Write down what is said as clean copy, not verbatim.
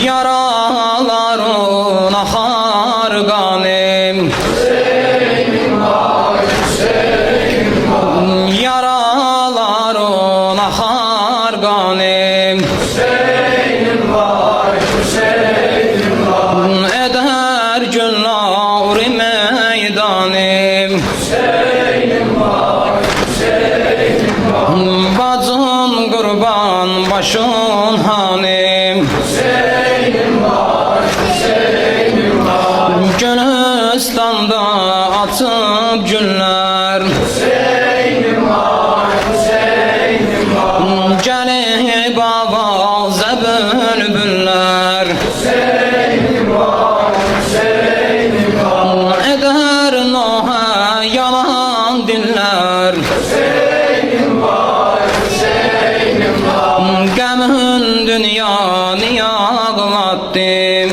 Yaraların akar ganim, yaraların akar ganim, eder günler meydanim, bacın kurban başın hanim, Gönüstanda atıp günler, gelip avazə bülbüller, eder noha yalan diller, qəmin dünyanı ağlattım,